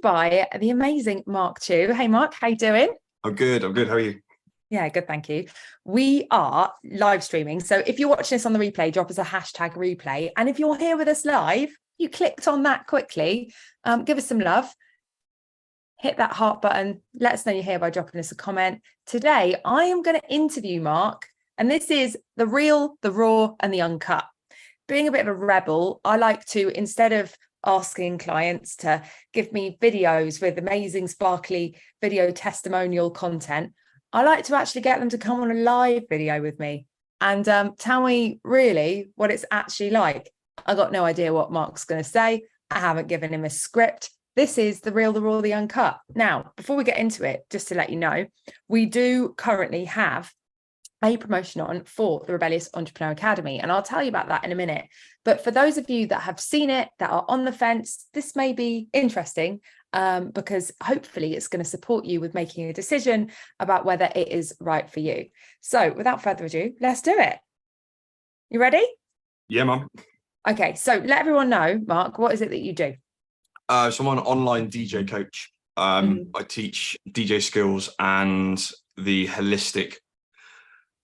By the amazing Mark Tew. Hey Mark, how you doing? I'm good. How are you? Yeah, good, thank you. We are live streaming. So if you're watching this on the replay, drop us a hashtag replay. And if you're here with us live, you clicked on that quickly. Give us some love. Hit that heart button. Let us know you're here by dropping us a comment. Today, I am going to interview Mark, and this is the real, the raw, and the uncut. Being a bit of a rebel, I like to, instead of asking clients to give me videos with amazing, sparkly video testimonial content, I like to actually get them to come on a live video with me and tell me really what it's actually like. I got no idea what Mark's going to say. I haven't given him a script. This is the real, the raw, the uncut. Now, before we get into it, just to let you know, we do currently have a promotion on for the Rebellious Entrepreneur Academy, and I'll tell you about that in a minute. But for those of you that have seen it, that are on the fence, this may be interesting because hopefully it's going to support you with making a decision about whether it is right for you. So without further ado, let's do it. You ready? Yeah, Mum. Okay, so let everyone know, Mark, what is it that you do? So I'm an online DJ coach. I teach DJ skills and the holistic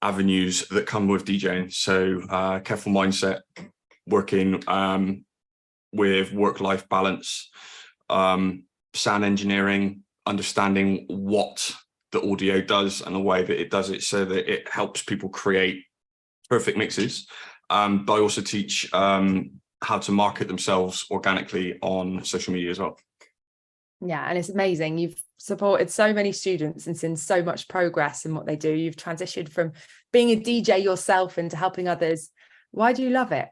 avenues that come with DJing. So careful mindset, working with work-life balance, sound engineering, understanding what the audio does and the way that it does it so that it helps people create perfect mixes. But I also teach how to market themselves organically on social media as well. Yeah, and it's amazing. You've supported so many students and seen so much progress in what they do. You've transitioned from being a DJ yourself into helping others. Why do you love it?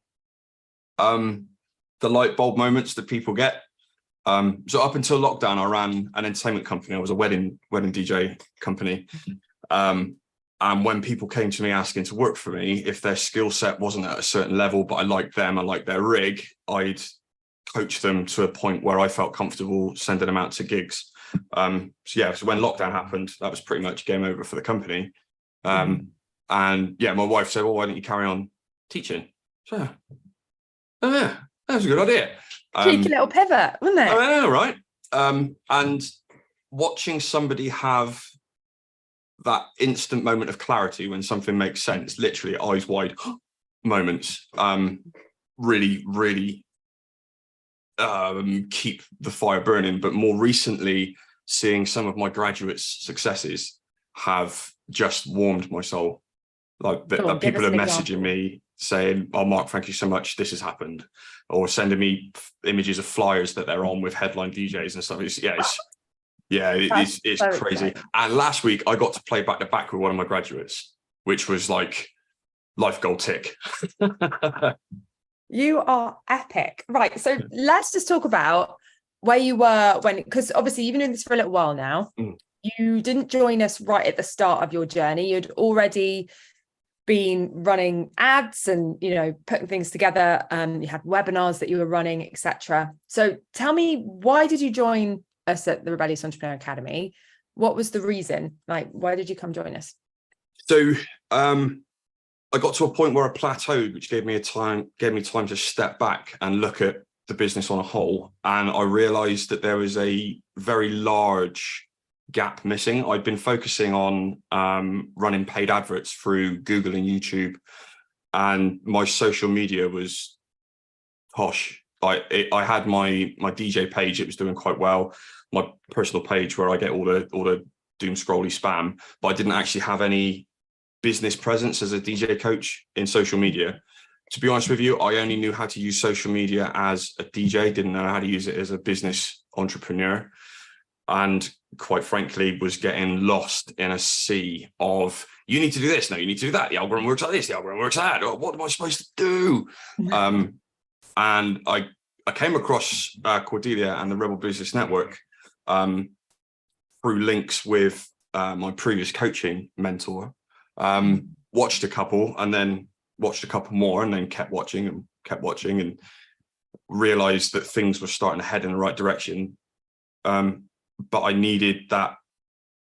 The light bulb moments that people get. So up until lockdown, I ran an entertainment company. I was a wedding DJ company. And when people came to me asking to work for me, if their skill set wasn't at a certain level, but I liked them, I liked their rig, I'd coach them to a point where I felt comfortable sending them out to gigs. So when lockdown happened, that was pretty much game over for the company. And yeah, my wife said, well, why don't you carry on teaching? So, oh yeah, that was a good idea. Cheeky little pivot, wasn't it? Oh yeah, right. And watching somebody have that instant moment of clarity when something makes sense, literally eyes wide moments, really keep the fire burning. But more recently, seeing some of my graduates' successes have just warmed my soul. Like that people are messaging me saying, oh, Mark, thank you so much, this has happened. Or sending me images of flyers that they're on with headline DJs and stuff. It's so crazy. Exciting. And last week I got to play back to back with one of my graduates, which was like life goal tick. You are epic. Right. So let's just talk about where you were because obviously you've been doing this for a little while now. You didn't join us right at the start of your journey. You'd already been running ads and, putting things together. You had webinars that you were running, etc. So tell me, why did you join us at the Rebellious Entrepreneur Academy? What was the reason? Like, why did you come join us? So I got to a point where I plateaued, which gave me time to step back and look at the business on a whole. And I realized that there was a very large gap missing. I'd been focusing on running paid adverts through Google and YouTube, and my social media was posh. I had my DJ page, it was doing quite well, my personal page where I get all the doom scrolly spam, but I didn't actually have any business presence as a DJ coach in social media. To be honest with you, I only knew how to use social media as a DJ, didn't know how to use it as a business entrepreneur. And quite frankly, was getting lost in a sea of, you need to do this, no, you need to do that. The algorithm works like this, the algorithm works like that. Oh, what am I supposed to do? And I came across Cordelia and the Rebel Business Network through links with my previous coaching mentor. Watched a couple and then watched a couple more and then kept watching and realized that things were starting to head in the right direction. But I needed that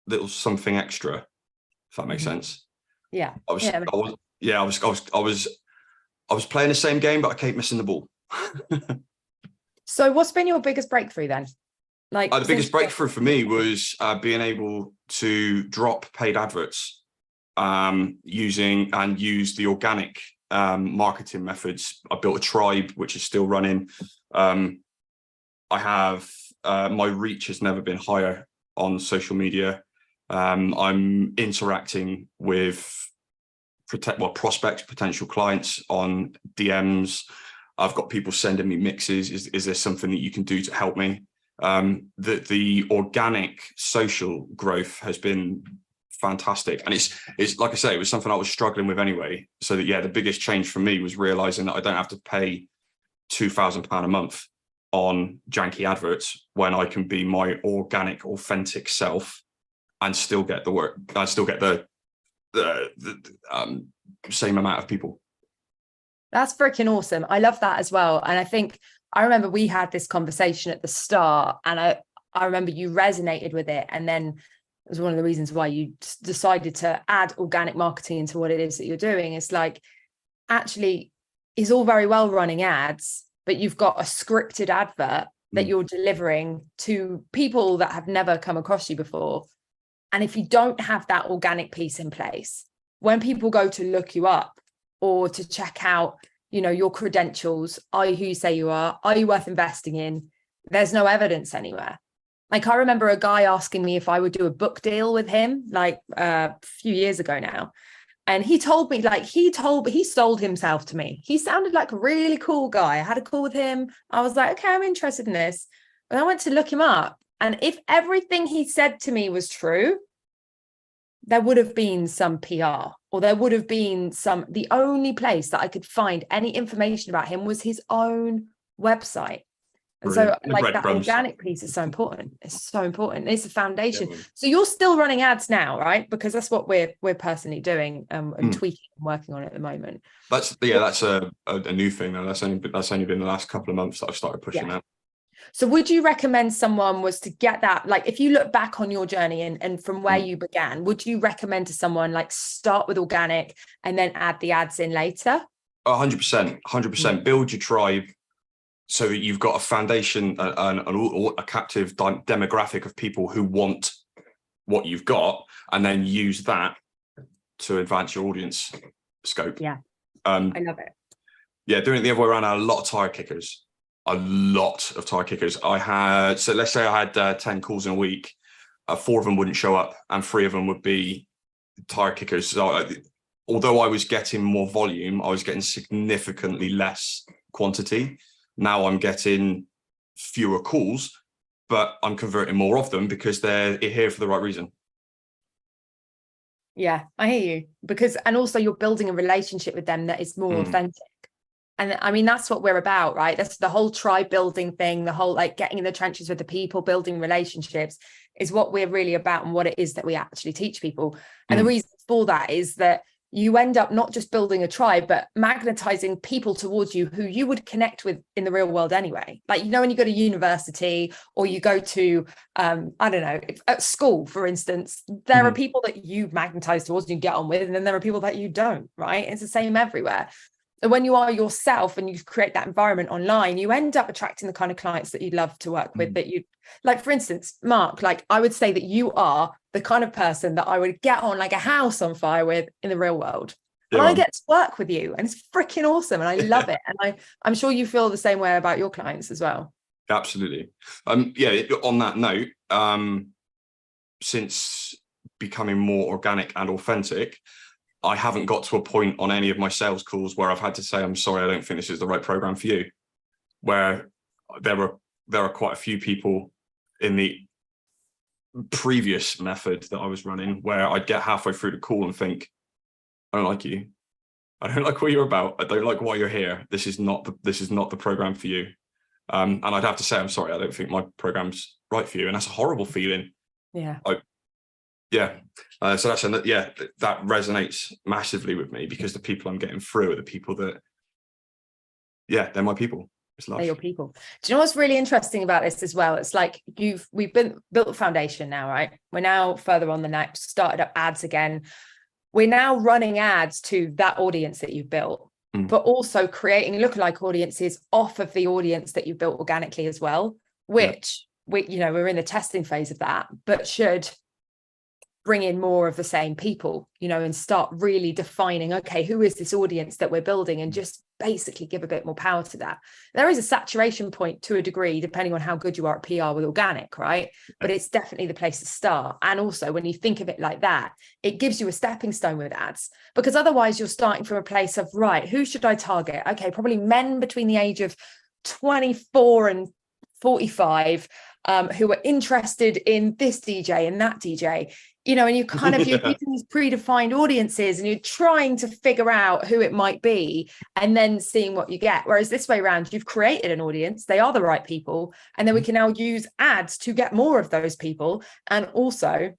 little something extra, if that makes sense. Yeah. I was playing the same game, but I kept missing the ball. So what's been your biggest breakthrough then? Like The biggest breakthrough for me was being able to drop paid adverts use the organic marketing methods. I built a tribe which is still running. I have my reach has never been higher on social media. I'm interacting with prospects, potential clients on DMs. I've got people sending me mixes. Is there something that you can do to help me? The organic social growth has been fantastic, and it's like I say, it was something I was struggling with anyway. So that the biggest change for me was realizing that I don't have to pay £2,000 a month on janky adverts when I can be my organic, authentic self and still get the work. I still get the same amount of people. That's freaking awesome. I love that as well. And I remember we had this conversation at the start, and I remember you resonated with it. And then it was one of the reasons why you decided to add organic marketing into what it is that you're doing. It's like, actually, it's all very well running ads, but you've got a scripted advert that you're delivering to people that have never come across you before. And if you don't have that organic piece in place, when people go to look you up or to check out, your credentials, are you who you say you are you worth investing in? There's no evidence anywhere. Like, I remember a guy asking me if I would do a book deal with him, like a few years ago now. And he told me, he sold himself to me. He sounded like a really cool guy. I had a call with him. I was like, okay, I'm interested in this. And I went to look him up. And if everything he said to me was true, there would have been some PR, or there would have been the only place that I could find any information about him was his own website. And so that organic piece is so important. It's so important. It's a foundation. Yeah, so you're still running ads now, right? Because that's what we're personally doing and tweaking and working on at the moment. That's a new thing though. That's only been the last couple of months that I've started pushing that. So would you recommend someone was to get that, like, if you look back on your journey and from where you began, would you recommend to someone like start with organic and then add the ads in later? 100%. Build your tribe so that you've got a foundation and a captive demographic of people who want what you've got, and then use that to advance your audience scope. Yeah, I love it. Yeah, doing it the other way around, a lot of tire kickers. Let's say I had 10 calls in a week, 4 of them wouldn't show up and 3 of them would be tire kickers. So although I was getting more volume, I was getting significantly less quantity. Now I'm getting fewer calls, but I'm converting more of them because they're here for the right reason. Yeah, I hear you. And also you're building a relationship with them that is more authentic. And I mean, that's what we're about, right? That's the whole tribe building thing, the whole like getting in the trenches with the people, building relationships is what we're really about and what it is that we actually teach people. And the reason for that is that you end up not just building a tribe, but magnetizing people towards you who you would connect with in the real world anyway. Like, when you go to university or you go to, I don't know, at school, for instance, there are people that you magnetize towards and you get on with, and then there are people that you don't, right? It's the same everywhere. And when you are yourself and you create that environment online, you end up attracting the kind of clients that you love to work with, that you like. For instance, Mark, like, I would say that you are the kind of person that I would get on like a house on fire with in the real world. Yeah. And I get to work with you, and it's freaking awesome. And I love it. And I'm sure you feel the same way about your clients as well. Absolutely. On that note, since becoming more organic and authentic, I haven't got to a point on any of my sales calls where I've had to say, I'm sorry, I don't think this is the right program for you. Where there are quite a few people in the previous method that I was running where I'd get halfway through the call and think, I don't like you. I don't like what you're about. I don't like why you're here. This is not the program for you. And I'd have to say, I'm sorry, I don't think my program's right for you. And that's a horrible feeling. Yeah. So that resonates massively with me, because the people I'm getting through are the people that, they're my people. They're your people. Do you know what's really interesting about this as well? It's like we've built a foundation now, right? We're now further on the next, started up ads again. We're now running ads to that audience that you've built, but also creating lookalike audiences off of the audience that you've built organically as well, which we're in the testing phase of that, but should bring in more of the same people, and start really defining, okay, who is this audience that we're building, and just basically give a bit more power to that. There is a saturation point to a degree, depending on how good you are at PR with organic, right? But it's definitely the place to start. And also, when you think of it like that, it gives you a stepping stone with ads, because otherwise you're starting from a place of, right, who should I target? Okay, probably men between the age of 24 and 45, who are interested in this DJ and that DJ, and you kind of, you're using these predefined audiences, and you're trying to figure out who it might be, and then seeing what you get. Whereas this way around, you've created an audience, they are the right people, and then we can now use ads to get more of those people, and also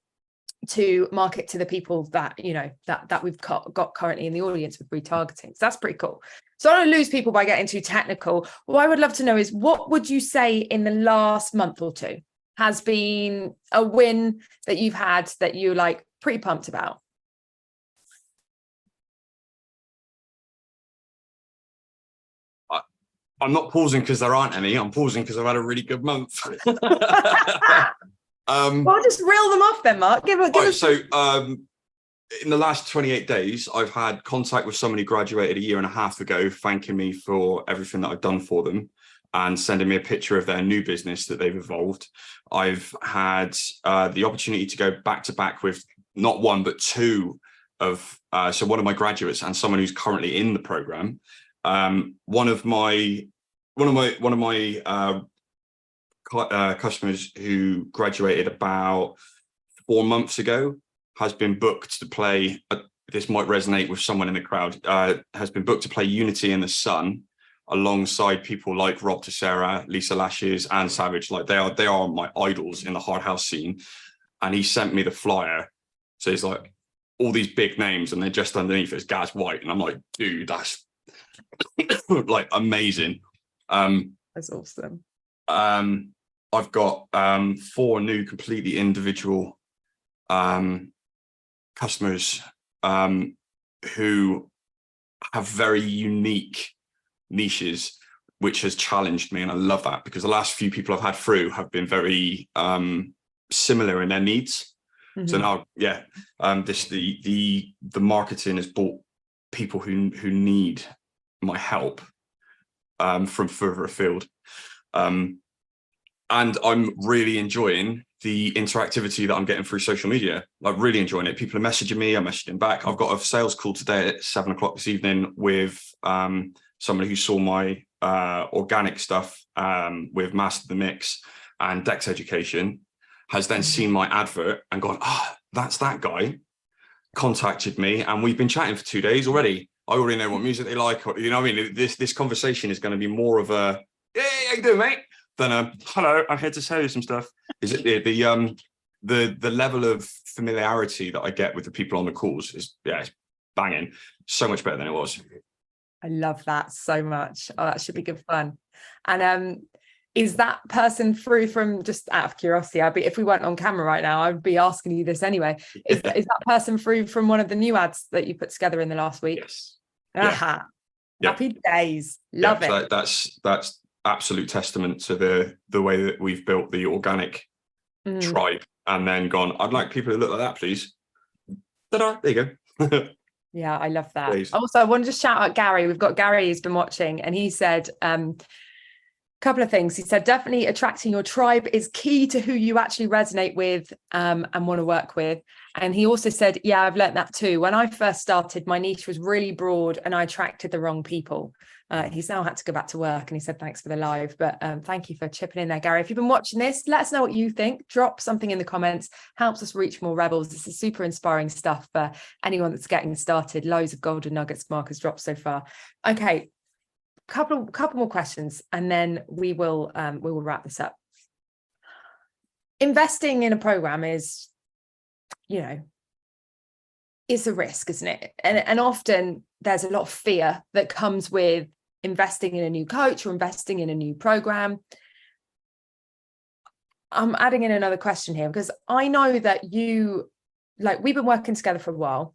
to market to the people that that we've got currently in the audience with retargeting. So that's pretty cool. So I don't lose people by getting too technical. What I would love to know is, what would you say in the last month or two has been a win that you've had that you're like pretty pumped about? I'm not pausing because there aren't any. I'm pausing because I've had a really good month. Well, just reel them off then, Mark. Give us. So in the last 28 days, I've had contact with someone who graduated a year and a half ago, thanking me for everything that I've done for them and sending me a picture of their new business that they've evolved. I've had the opportunity to go back to back with not one, but two of, so one of my graduates and someone who's currently in the program. One of my customers who graduated about 4 months ago has been booked to play, this might resonate with someone in the crowd, has been booked to play Unity in the Sun alongside people like Rob Tessera, Lisa Lashes, and Savage. Like they are my idols in the hard house scene. And he sent me the flyer. So he's like, all these big names, and they're just underneath it's Gaz White. And I'm like, dude, that's like amazing. That's awesome. I've got 4 new completely individual customers who have very unique niches, which has challenged me, and I love that, because the last few people I've had through have been very similar in their needs. Mm-hmm. So now, the marketing has brought people who need my help from further afield, and I'm really enjoying the interactivity that I'm getting through social media. I'm really enjoying it. People are messaging me, I'm messaging back. I've got a sales call today at 7 o'clock this evening with somebody who saw my organic stuff with Master the Mix and Dex Education, has then seen my advert and gone, that's that guy, contacted me, and we've been chatting for 2 days already. I already know what music they like. What I mean? This conversation is going to be more of a, hey, how you doing, mate? Than hello, I'm here to sell you some stuff. Is it the level of familiarity that I get with the people on the calls is it's banging, so much better than it was. I love that so much. Oh, that should be good fun. And is that person through from, just out of curiosity, if we weren't on camera right now, I'd be asking you this anyway. Is that person through from one of the new ads that you put together in the last week? Yes. Aha. Yeah. Happy days. Love it. That's absolute testament to the way that we've built the organic tribe, and then gone, I'd like people who look like that, please. Ta-da, there you go. Yeah, I love that. Please. Also, I want to just shout out Gary. We've got Gary who's been watching, and he said a couple of things. He said, definitely attracting your tribe is key to who you actually resonate with and want to work with. And he also said, yeah, I've learned that too. When I first started, my niche was really broad and I attracted the wrong people. He's now had to go back to work, and he said, thanks for the live. But thank you for chipping in there, Gary. If you've been watching this, let us know what you think. Drop something in the comments. Helps us reach more rebels. This is super inspiring stuff for anyone that's getting started. Loads of golden nuggets Mark has dropped so far. Okay, couple more questions, and then we will wrap this up. Investing in a program is, it's a risk, isn't it? And often there's a lot of fear that comes with investing in a new coach or investing in a new program. I'm adding in another question here, because I know that we've been working together for a while,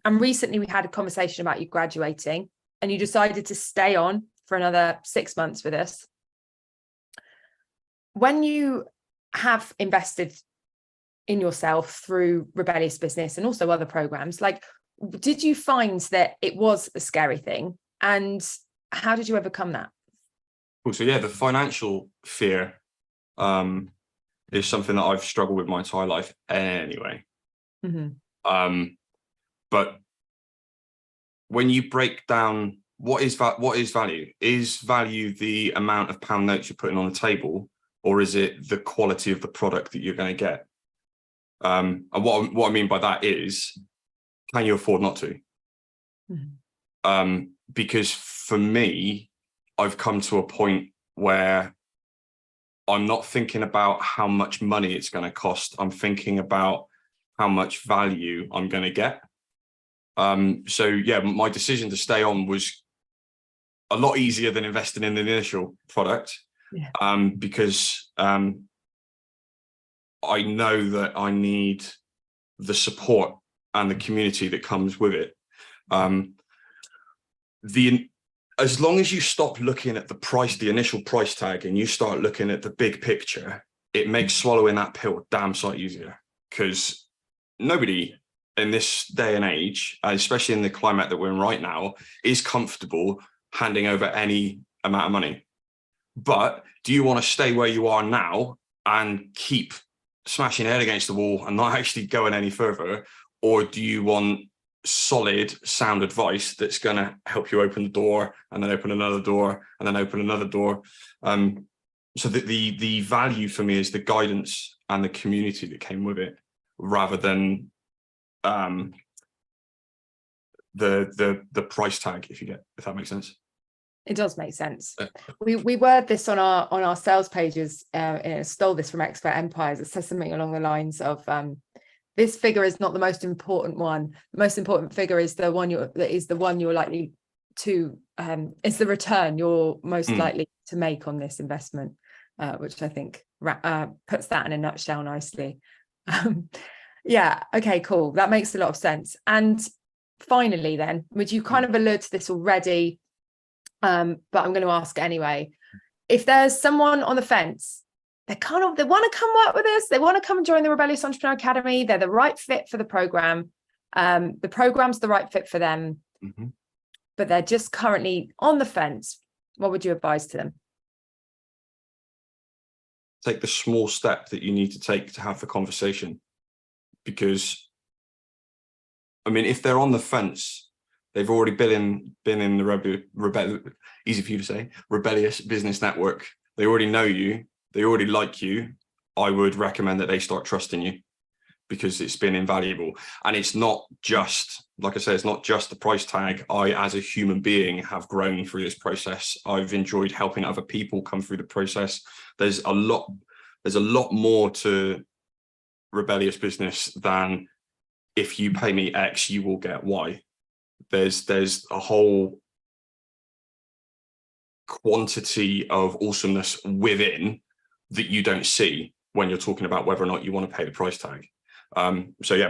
and recently we had a conversation about you graduating, and you decided to stay on for another 6 months with us. When you have invested in yourself through Rebellious Business and also other programs. Like, did you find that it was a scary thing, and how did you overcome that? Cool. So yeah, the financial fear is something that I've struggled with my entire life anyway. But when you break down what is value? Is value the amount of pound notes you're putting on the table, or is it the quality of the product that you're going to get? And what I mean by that is, can you afford not to? Because for me, I've come to a point where I'm not thinking about how much money it's going to cost. I'm thinking about how much value I'm going to get. So yeah, my decision to stay on was a lot easier than investing in the initial product, because I know that I need the support and the community that comes with it. As long as you stop looking at the price, the initial price tag, and you start looking at the big picture, it makes swallowing that pill damn sight easier, because nobody in this day and age, especially in the climate that we're in right now, is comfortable handing over any amount of money. But do you want to stay where you are now and keep smashing your head against the wall and not actually going any further? Or do you want solid, sound advice that's going to help you open the door, and then open another door, and then open another door? So the value for me is the guidance and the community that came with it, rather than the price tag, if that makes sense. It does make sense. We word this on our sales pages, stole this from Expert Empires. It says something along the lines of, this figure is not the most important one. The most important figure is the one you're likely to, is the return you're most likely to make on this investment, which I think puts that in a nutshell nicely. Yeah, okay, cool. That makes a lot of sense. And finally then, would you kind of allude to this already, but I'm going to ask anyway. If there's someone on the fence, they want to come work with us, they want to come and join the Rebellious Entrepreneur Academy, they're the right fit for the program, the program's the right fit for them, but they're just currently on the fence, what would you advise to them? Take the small step that you need to take to have the conversation. Because, I mean, if they're on the fence, they've already been in the easy for you to say, Rebellious Business Network. They already know you. They already like you. I would recommend that they start trusting you, because it's been invaluable. And it's not just, like I said, it's not just the price tag. I, as a human being, have grown through this process. I've enjoyed helping other people come through the process. There's a lot more to Rebellious Business than, if you pay me X, you will get Y. There's a whole quantity of awesomeness within that you don't see when you're talking about whether or not you want to pay the price tag. So yeah,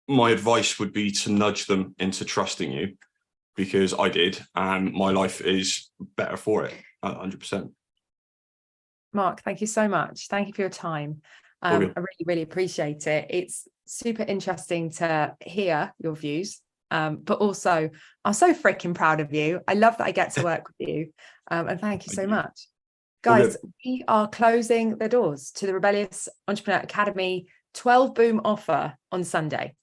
my advice would be to nudge them into trusting you, because I did, and my life is better for it, 100%. Mark, thank you so much. Thank you for your time. I really, really appreciate it. It's super interesting to hear your views, but also I'm so freaking proud of you. I love that I get to work with you, and thank you so much. Guys, we are closing the doors to the Rebellious Entrepreneur Academy 12 Boom offer on Sunday.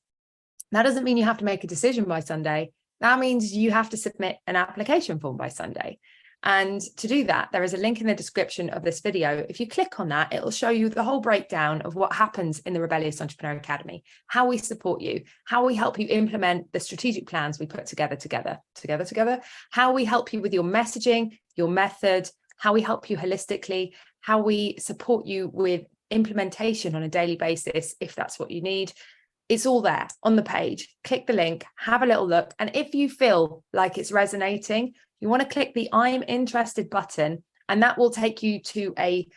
That doesn't mean you have to make a decision by Sunday. That means you have to submit an application form by Sunday. And to do that, there is a link in the description of this video. If you click on that, it'll show you the whole breakdown of what happens in the Rebellious Entrepreneur Academy, how we support you, how we help you implement the strategic plans we put together, how we help you with your messaging, your method, how we help you holistically, how we support you with implementation on a daily basis, if that's what you need. It's all there on the page. Click the link, have a little look. And if you feel like it's resonating, you want to click the I'm interested button, and that will take you to a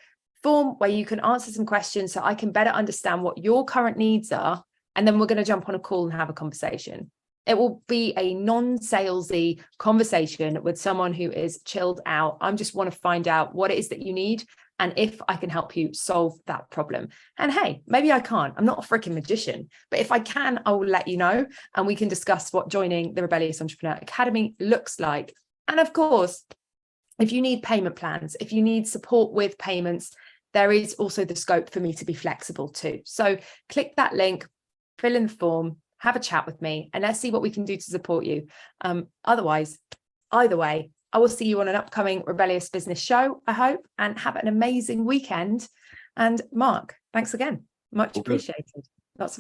form where you can answer some questions so I can better understand what your current needs are. And then we're going to jump on a call and have a conversation. It will be a non-salesy conversation with someone who is chilled out. I just want to find out what it is that you need and if I can help you solve that problem. And hey, maybe I can't. I'm not a freaking magician, but if I can, I will let you know, and we can discuss what joining the Rebellious Entrepreneur Academy looks like. And of course, if you need payment plans, if you need support with payments, there is also the scope for me to be flexible too. So click that link, fill in the form, have a chat with me, and let's see what we can do to support you. Otherwise, either way, I will see you on an upcoming Rebellious Business show, I hope, and have an amazing weekend. And Mark, thanks again. Much appreciated. Lots of